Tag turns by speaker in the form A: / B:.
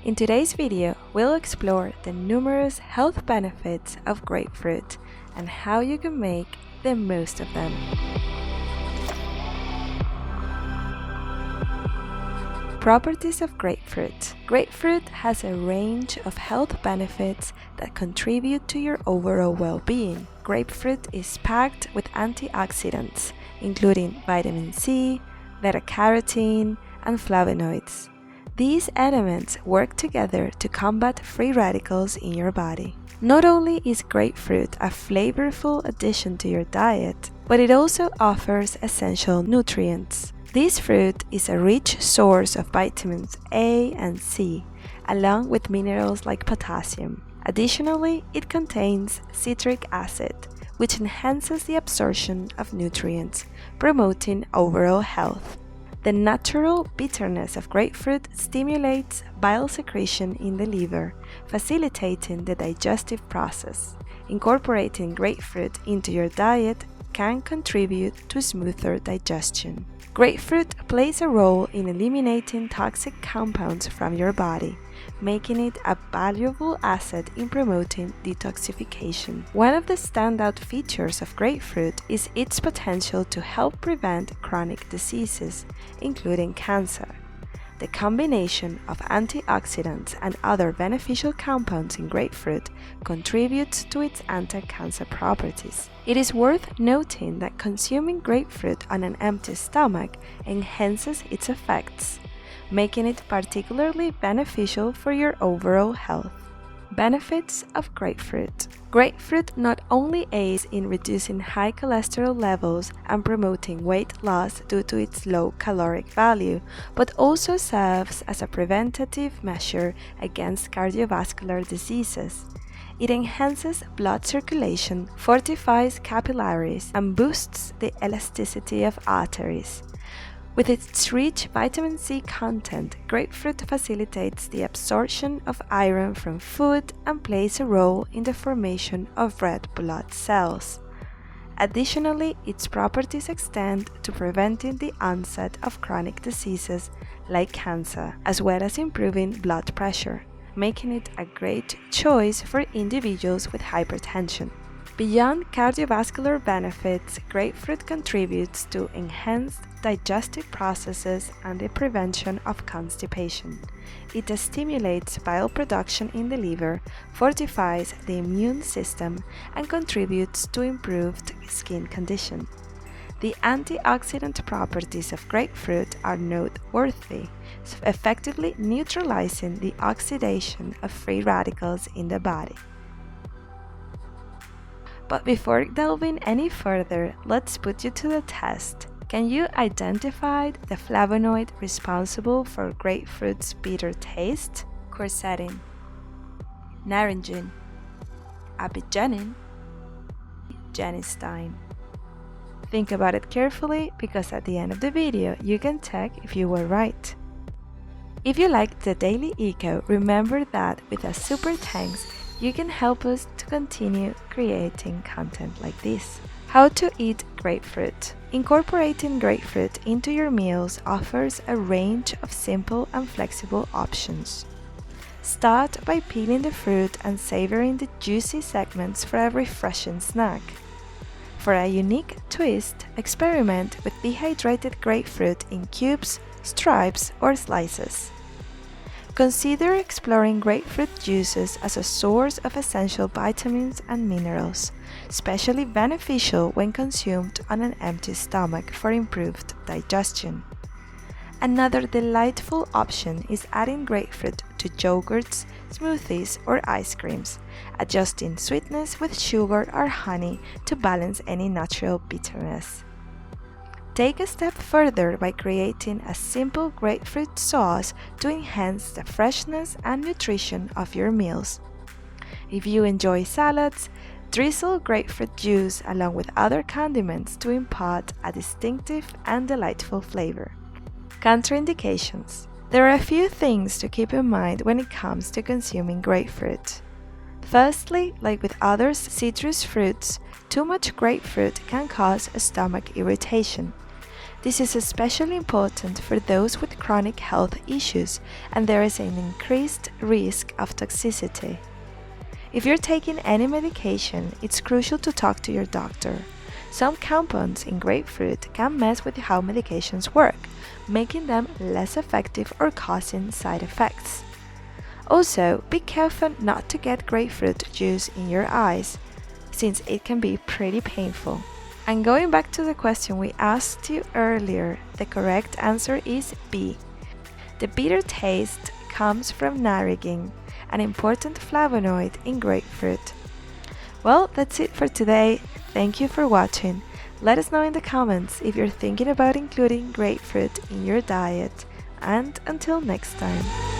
A: In today's video, we'll explore the numerous health benefits of grapefruit and how you can make the most of them. Properties of grapefruit. Grapefruit has a range of health benefits that contribute to your overall well-being. Grapefruit is packed with antioxidants, including vitamin C, beta-carotene, and flavonoids. These elements work together to combat free radicals in your body. Not only is grapefruit a flavorful addition to your diet, but it also offers essential nutrients. This fruit is a rich source of vitamins A and C, along with minerals like potassium. Additionally, it contains citric acid, which enhances the absorption of nutrients, promoting overall health. The natural bitterness of grapefruit stimulates bile secretion in the liver, facilitating the digestive process. Incorporating grapefruit into your diet can contribute to smoother digestion. Grapefruit plays a role in eliminating toxic compounds from your body, making it a valuable asset in promoting detoxification. One of the standout features of grapefruit is its potential to help prevent chronic diseases, including cancer. The combination of antioxidants and other beneficial compounds in grapefruit contributes to its anti-cancer properties. It is worth noting that consuming grapefruit on an empty stomach enhances its effects, making it particularly beneficial for your overall health. Benefits of grapefruit. Grapefruit not only aids in reducing high cholesterol levels and promoting weight loss due to its low caloric value, but also serves as a preventative measure against cardiovascular diseases. It enhances blood circulation, fortifies capillaries, and boosts the elasticity of arteries. With its rich vitamin C content, grapefruit facilitates the absorption of iron from food and plays a role in the formation of red blood cells. Additionally, its properties extend to preventing the onset of chronic diseases like cancer, as well as improving blood pressure, making it a great choice for individuals with hypertension. Beyond cardiovascular benefits, grapefruit contributes to enhanced digestive processes and the prevention of constipation. It stimulates bile production in the liver, fortifies the immune system, and contributes to improved skin condition. The antioxidant properties of grapefruit are noteworthy, effectively neutralizing the oxidation of free radicals in the body. But before delving any further, let's put you to the test. Can you identify the flavonoid responsible for grapefruit's bitter taste? Quercetin, naringin, apigenin, genistein. Think about it carefully because at the end of the video you can check if you were right. If you liked the Daily Eco, remember that with a super thanks, you can help us to continue creating content like this. How to eat grapefruit. Incorporating grapefruit into your meals offers a range of simple and flexible options. Start by peeling the fruit and savoring the juicy segments for a refreshing snack. For a unique twist, experiment with dehydrated grapefruit in cubes, stripes, or slices. Consider exploring grapefruit juices as a source of essential vitamins and minerals, especially beneficial when consumed on an empty stomach for improved digestion. Another delightful option is adding grapefruit to yogurts, smoothies, or ice creams, adjusting sweetness with sugar or honey to balance any natural bitterness. Take a step further by creating a simple grapefruit sauce to enhance the freshness and nutrition of your meals. If you enjoy salads, drizzle grapefruit juice along with other condiments to impart a distinctive and delightful flavor. Contraindications. There are a few things to keep in mind when it comes to consuming grapefruit. Firstly, like with other citrus fruits, too much grapefruit can cause stomach irritation. This is especially important for those with chronic health issues, and there is an increased risk of toxicity. If you're taking any medication, it's crucial to talk to your doctor. Some compounds in grapefruit can mess with how medications work, making them less effective or causing side effects. Also, be careful not to get grapefruit juice in your eyes, since it can be pretty painful. And going back to the question we asked you earlier, the correct answer is B. The bitter taste comes from narragin, an important flavonoid in grapefruit. Well, that's it for today. Thank you for watching. Let us know in the comments if you're thinking about including grapefruit in your diet. And until next time.